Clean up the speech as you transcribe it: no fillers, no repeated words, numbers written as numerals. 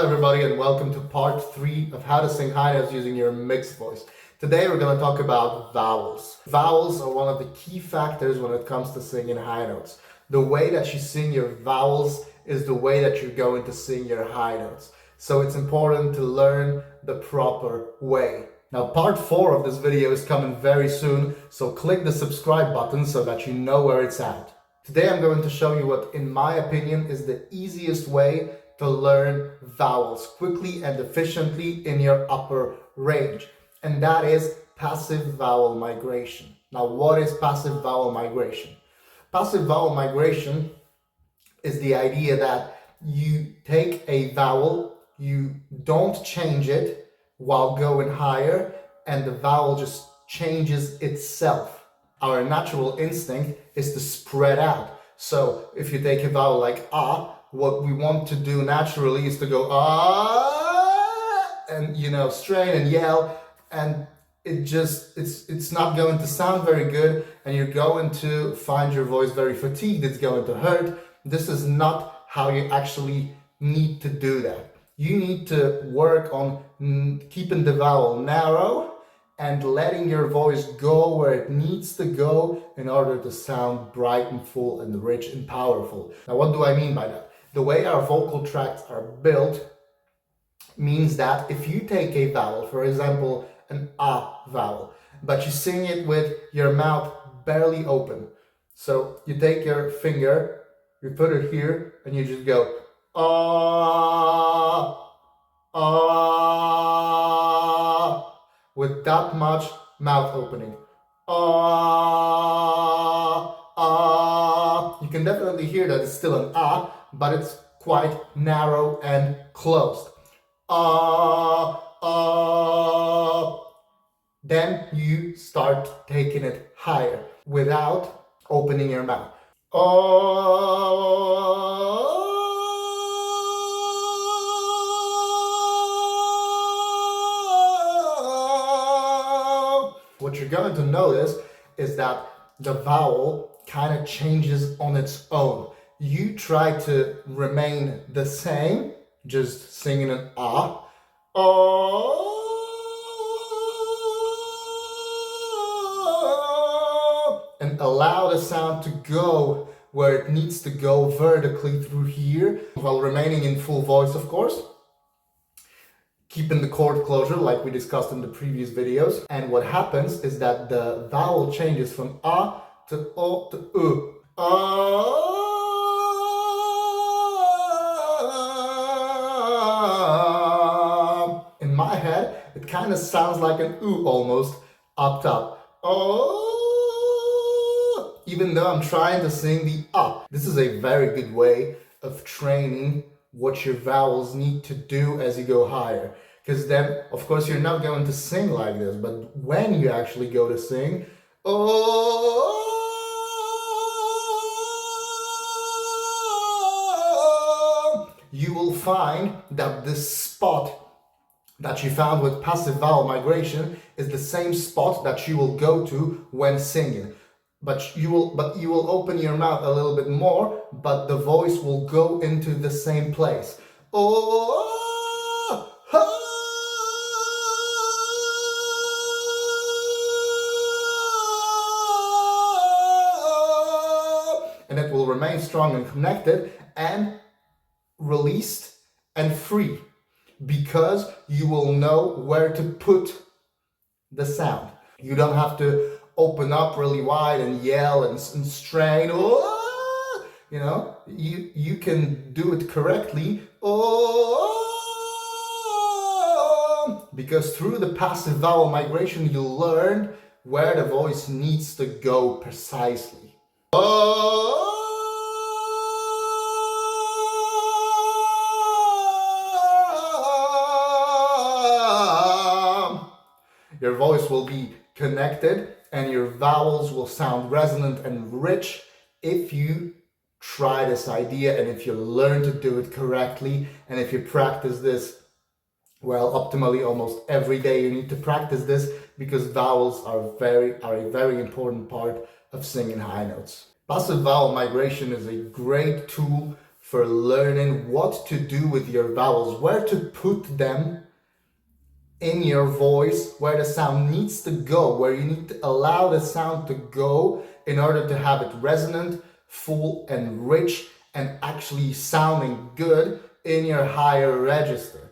everybody, and welcome to part 3 of how to sing high notes using your mixed voice. Today we're going to talk about vowels. Vowels are one of the key factors when it comes to singing high notes. The way that you sing your vowels is the way that you're going to sing your high notes. So it's important to learn the proper way. Now part 4 of this video is coming very soon, so click the subscribe button so that you know where it's at. Today I'm going to show you what, in my opinion, is the easiest way to learn vowels quickly and efficiently in your upper range. And that is passive vowel migration. Now, what is passive vowel migration? Passive vowel migration is the idea that you take a vowel, you don't change it while going higher, and the vowel just changes itself. Our natural instinct is to spread out. So if you take a vowel like ah, what we want to do naturally is to go ah, and strain and yell, and it's not going to sound very good, and you're going to find your voice very fatigued. It's going to hurt. This is not how you actually need to do that. You need to work on keeping the vowel narrow and letting your voice go where it needs to go in order to sound bright and full and rich and powerful. Now, what do I mean by that? The way our vocal tracts are built means that if you take a vowel, for example, an ah vowel, but you sing it with your mouth barely open. So you take your finger, you put it here, and you just go ah, ah, with that much mouth opening. Ah, ah. You can definitely hear that it's still an ah, but it's quite narrow and closed. Ah, ah. Then you start taking it higher without opening your mouth. Ah. What you're going to notice is that the vowel kind of changes on its own. You try to remain the same, just singing an ah, and allow the sound to go where it needs to go vertically through here, while remaining in full voice, of course. Keeping the chord closure like we discussed in the previous videos. And what happens is that the vowel changes from ah to o to u. Ah. In my head, it kind of sounds like an u almost up top. Oh. Even though I'm trying to sing the ah. This is a very good way of training what your vowels need to do as you go higher. Because then, of course, you're not going to sing like this, but when you actually go to sing, oh, you will find that this spot that you found with passive vowel migration is the same spot that you will go to when singing. But you will open your mouth a little bit more, but the voice will go into the same place. Oh, oh. And it will remain strong and connected and released and free, because you will know where to put the sound. You don't have to open up really wide and yell and strain. Oh, you can do it correctly. Oh, because through the passive vowel migration, you learn where the voice needs to go precisely. Oh. Your voice will be connected and your vowels will sound resonant and rich if you try this idea and if you learn to do it correctly, and if you practice this, well, optimally almost every day. You need to practice this because vowels are a very important part of singing high notes. Passive vowel migration is a great tool for learning what to do with your vowels, where to put them in your voice, where the sound needs to go, where you need to allow the sound to go in order to have it resonant, full and rich and actually sounding good in your higher register.